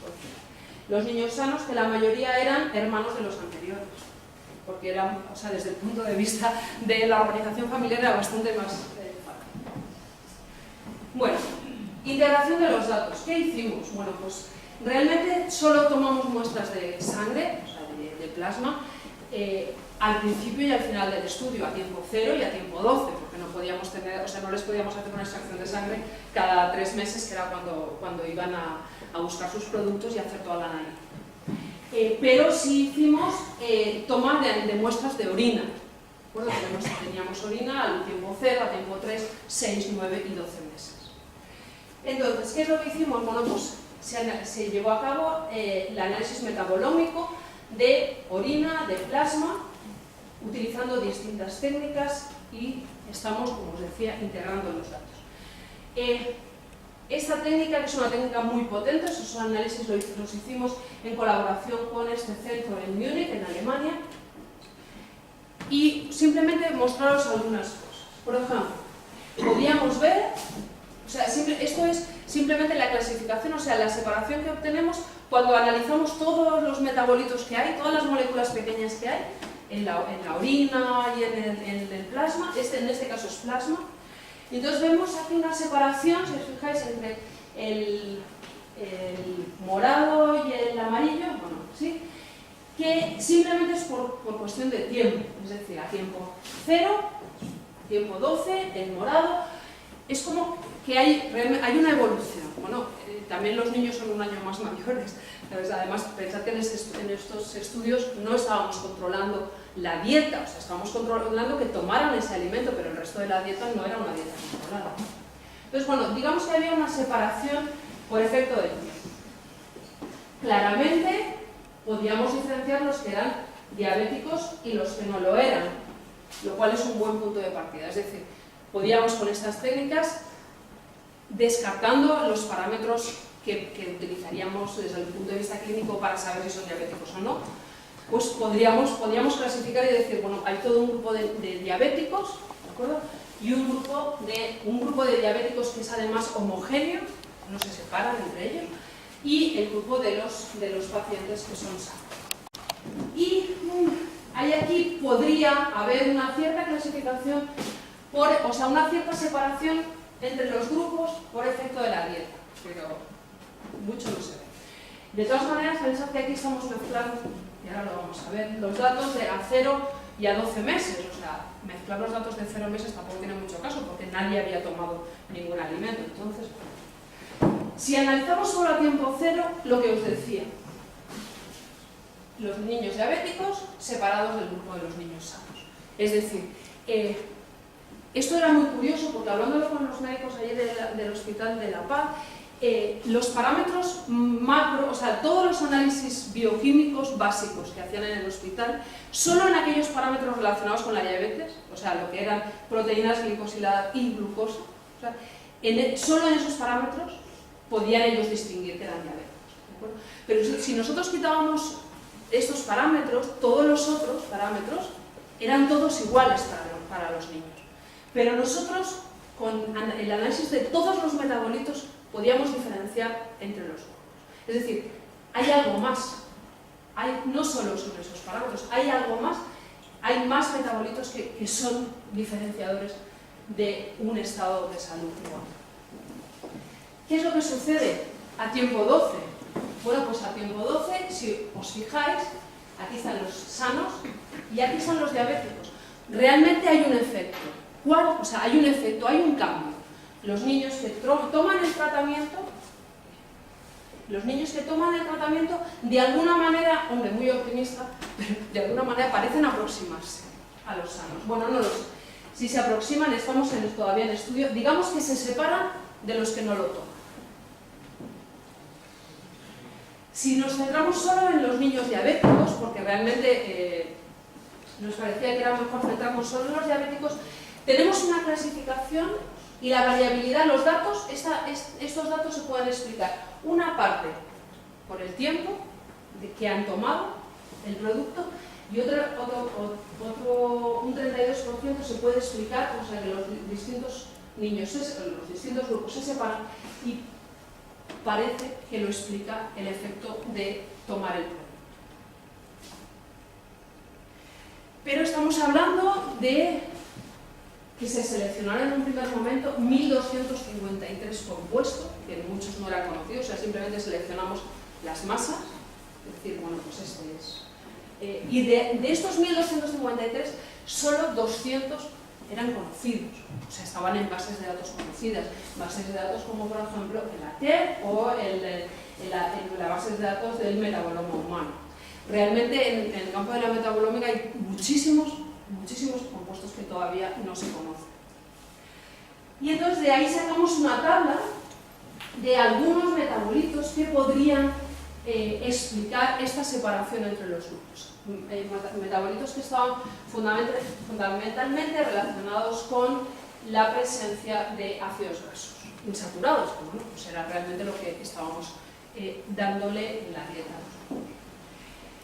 consumir. Los niños sanos, que la mayoría eran hermanos de los anteriores, porque eran, o sea, desde el punto de vista de la organización familiar era bastante más fácil. Bueno, integración de los datos. ¿Qué hicimos? Bueno, pues realmente solo tomamos muestras de sangre, o sea, de plasma, al principio y al final del estudio, a tiempo 0 y a tiempo 12, porque no podíamos tener, o sea, no les podíamos hacer una extracción de sangre cada 3 meses, que era cuando iban a buscar sus productos y hacer toda la análisis. Pero sí hicimos toma de muestras de orina. ¿De acuerdo? Teníamos orina al tiempo 0, a tiempo 3, 6, 9 y 12 meses. Entonces, ¿qué es lo que hicimos? Bueno, pues se llevó a cabo el análisis metabolómico de orina, de plasma, utilizando distintas técnicas y estamos, como os decía, integrando los datos. Esta técnica, que es una técnica muy potente, esos análisis los hicimos en colaboración con este centro en Múnich, en Alemania, y simplemente mostraros algunas cosas. Por ejemplo, podíamos ver, o sea, esto es simplemente la clasificación, o sea, la separación que obtenemos cuando analizamos todos los metabolitos que hay, todas las moléculas pequeñas que hay, en la orina y en el plasma, en este caso es plasma. Entonces vemos aquí una separación, si os fijáis, entre el morado y el amarillo, bueno, ¿sí? Que simplemente es por cuestión de tiempo, es decir, a tiempo 0, a tiempo 12, el morado, es como que hay una evolución. Bueno, también los niños son un año más mayores. Entonces, además, pensad que en estos estudios no estábamos controlando la dieta, o sea, estábamos controlando que tomaran ese alimento, pero el resto de la dieta no era una dieta controlada. Entonces, bueno, digamos que había una separación por efecto del tiempo. Claramente, podíamos diferenciar los que eran diabéticos y los que no lo eran, lo cual es un buen punto de partida. Es decir, podíamos con estas técnicas, descartando los parámetros que utilizaríamos desde el punto de vista clínico para saber si son diabéticos o no, pues podríamos clasificar y decir, bueno, hay todo un grupo de diabéticos, ¿de acuerdo? Y un grupo de diabéticos que es además homogéneo, no se separan entre ellos, y el grupo de los pacientes que son sanos. Y ahí aquí podría haber una cierta clasificación, o sea, una cierta separación entre los grupos por efecto de la dieta, pero mucho no se ve. De todas maneras, pensad que aquí estamos mezclando, y ahora lo vamos a ver, los datos de a 0 y a 12 meses, o sea, mezclar los datos de 0 meses tampoco tiene mucho caso, porque nadie había tomado ningún alimento. Entonces, si analizamos solo a tiempo cero, lo que os decía, los niños diabéticos separados del grupo de los niños sanos. Es decir, esto era muy curioso porque hablándolo con los médicos ayer del Hospital de La Paz, los parámetros macro, o sea, todos los análisis bioquímicos básicos que hacían en el hospital, solo en aquellos parámetros relacionados con la diabetes, o sea, lo que eran proteínas glicosiladas y glucosa, o sea, solo en esos parámetros podían ellos distinguir que eran diabéticos, ¿de acuerdo? Pero si nosotros quitábamos estos parámetros, todos los otros parámetros eran todos iguales para los niños. Pero nosotros, con el análisis de todos los metabolitos, podíamos diferenciar entre los grupos. Es decir, hay algo más. No solo son esos parámetros, hay algo más. Hay más metabolitos que son diferenciadores de un estado de salud igual. ¿Qué es lo que sucede a tiempo 12? Bueno, pues a tiempo 12, si os fijáis, aquí están los sanos y aquí están los diabéticos. Realmente hay un efecto. ¿Cuál? O sea, hay un efecto, hay un cambio. Los niños que toman el tratamiento, de alguna manera, hombre, muy optimista, pero de alguna manera parecen aproximarse a los sanos. Bueno, no lo sé. Si se aproximan, estamos todavía en estudio, digamos que se separan de los que no lo toman. Si nos centramos solo en los niños diabéticos, porque realmente nos parecía que era mejor centrarnos solo en los diabéticos, tenemos una clasificación y la variabilidad, los datos, estos datos se pueden explicar. Una parte por el tiempo que han tomado el producto y un 32% se puede explicar, o sea que los distintos niños, los distintos grupos se separan y parece que lo explica el efecto de tomar el producto. Pero estamos hablando de que se seleccionaron en un primer momento 1.253 compuestos, que muchos no eran conocidos, o sea, simplemente seleccionamos las masas, es decir, bueno, pues este es. Y de estos 1.253, solo 200 eran conocidos, o sea, estaban en bases de datos conocidas, bases de datos como por ejemplo el ATER o la base de datos del metaboloma humano. Realmente en el campo de la metabolómica hay muchísimos compuestos que todavía no se conocen. Y entonces de ahí sacamos una tabla de algunos metabolitos que podrían explicar esta separación entre los grupos. Metabolitos que estaban fundamentalmente relacionados con la presencia de ácidos grasos insaturados, que bueno, pues era realmente lo que estábamos dándole en la dieta.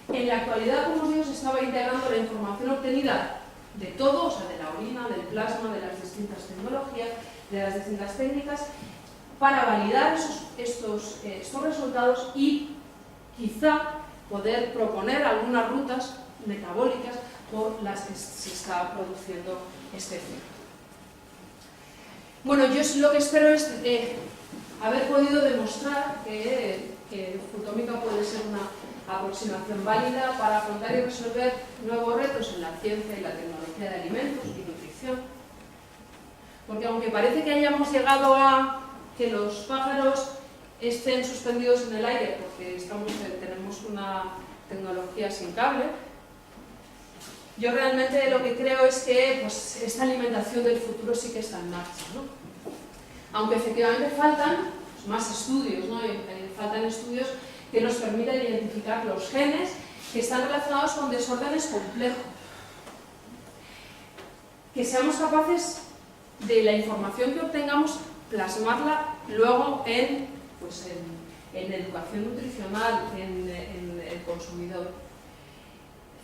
En la actualidad, como os digo, se estaba integrando la información obtenida de todo, o sea, de la orina, del plasma, de las distintas tecnologías, de las distintas técnicas, para validar estos resultados y quizá poder proponer algunas rutas metabólicas por las que se está produciendo este efecto. Bueno, yo lo que espero es haber podido demostrar que Futómica puede ser una aproximación válida para afrontar y resolver nuevos retos en la ciencia y la tecnología de alimentos y nutrición. Porque aunque parece que hayamos llegado a que los pájaros estén suspendidos en el aire porque tenemos una tecnología sin cable, yo realmente lo que creo es que pues, esta alimentación del futuro sí que está en marcha, ¿no? Aunque efectivamente faltan más estudios, ¿no? Faltan estudios que nos permitan identificar los genes que están relacionados con desórdenes complejos. Que seamos capaces de la información que obtengamos plasmarla luego en educación nutricional, en el consumidor.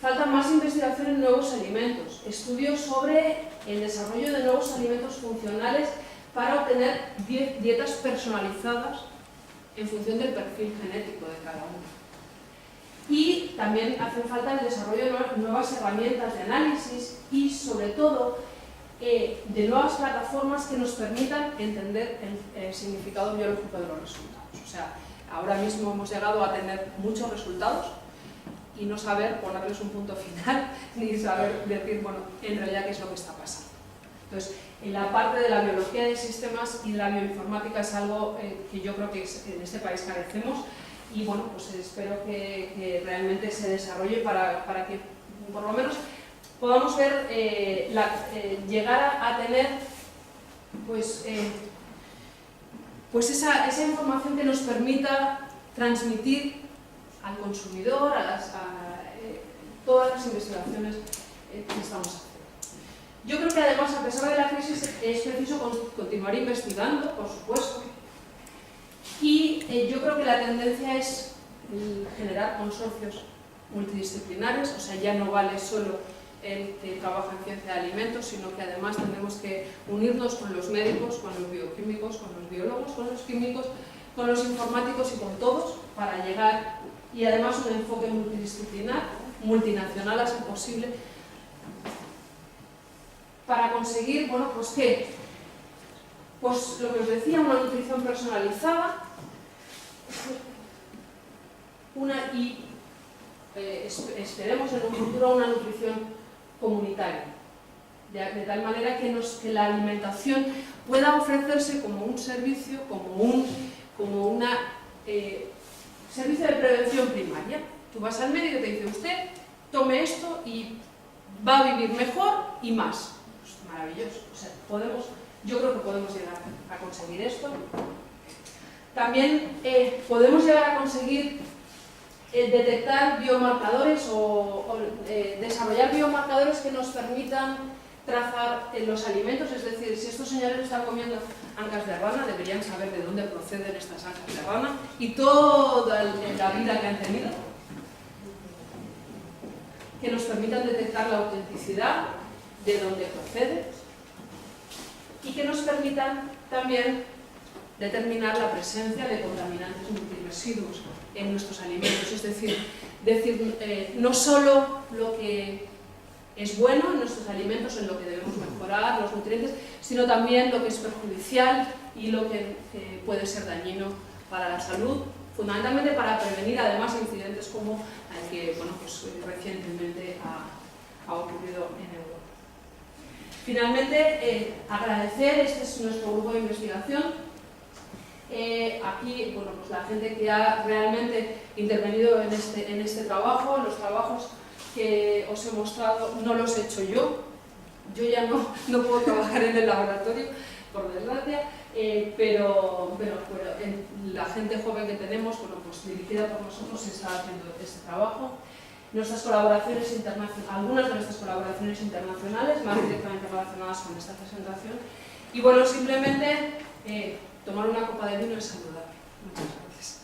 falta más investigación en nuevos alimentos, estudios sobre el desarrollo de nuevos alimentos funcionales para obtener dietas personalizadas en función del perfil genético de cada uno. Y también hace falta el desarrollo de nuevas herramientas de análisis y, sobre todo, de nuevas plataformas que nos permitan entender el significado biológico de los resultados. O sea, ahora mismo hemos llegado a tener muchos resultados y no saber ponerles un punto final, ni saber decir, bueno, en realidad qué es lo que está pasando. Entonces, en la parte de la biología de sistemas y de la bioinformática es algo que yo creo que en este país carecemos y, bueno, pues espero que realmente se desarrolle para que, por lo menos, podamos ver, llegar a tener pues esa información que nos permita transmitir al consumidor, todas las investigaciones que estamos haciendo. Yo creo que además, a pesar de la crisis, es preciso continuar investigando, por supuesto, y yo creo que la tendencia es generar consorcios multidisciplinares, o sea, ya no vale solo el que trabaja en ciencia de alimentos, sino que además tenemos que unirnos con los médicos, con los bioquímicos, con los biólogos, con los químicos, con los informáticos y con todos para llegar, y además un enfoque multidisciplinar, multinacional a ser posible, para conseguir, bueno, pues ¿qué? Pues lo que os decía, una nutrición personalizada y esperemos en un futuro una nutrición comunitaria, de tal manera que la alimentación pueda ofrecerse como un servicio, como un servicio de prevención primaria. Tú vas al médico y te dice, usted tome esto y va a vivir mejor y más. Pues maravilloso. O sea, yo creo que podemos llegar a conseguir esto. También podemos llegar a conseguir detectar biomarcadores o desarrollar biomarcadores que nos permitan trazar los alimentos, es decir, si estos señores están comiendo ancas de rana, deberían saber de dónde proceden estas ancas de rana y toda la vida que han tenido, que nos permitan detectar la autenticidad de dónde procede y que nos permitan también determinar la presencia de contaminantes multiresiduos en nuestros alimentos, es decir, no solo lo que es bueno en nuestros alimentos, en lo que debemos mejorar, los nutrientes, sino también lo que es perjudicial y lo que puede ser dañino para la salud, fundamentalmente para prevenir además incidentes como el que pues, recientemente ha ocurrido en Europa. Finalmente, agradecer, este es nuestro grupo de investigación. Aquí, bueno, pues la gente que ha realmente intervenido en este trabajo, los trabajos que os he mostrado no los he hecho yo ya no puedo trabajar en el laboratorio, por desgracia, pero la gente joven que tenemos, bueno, pues dirigida por nosotros, está haciendo este trabajo. Nuestras colaboraciones internacionales, algunas de nuestras colaboraciones internacionales, más directamente relacionadas con esta presentación, y bueno, simplemente tomar una copa de vino y saludar. Muchas gracias.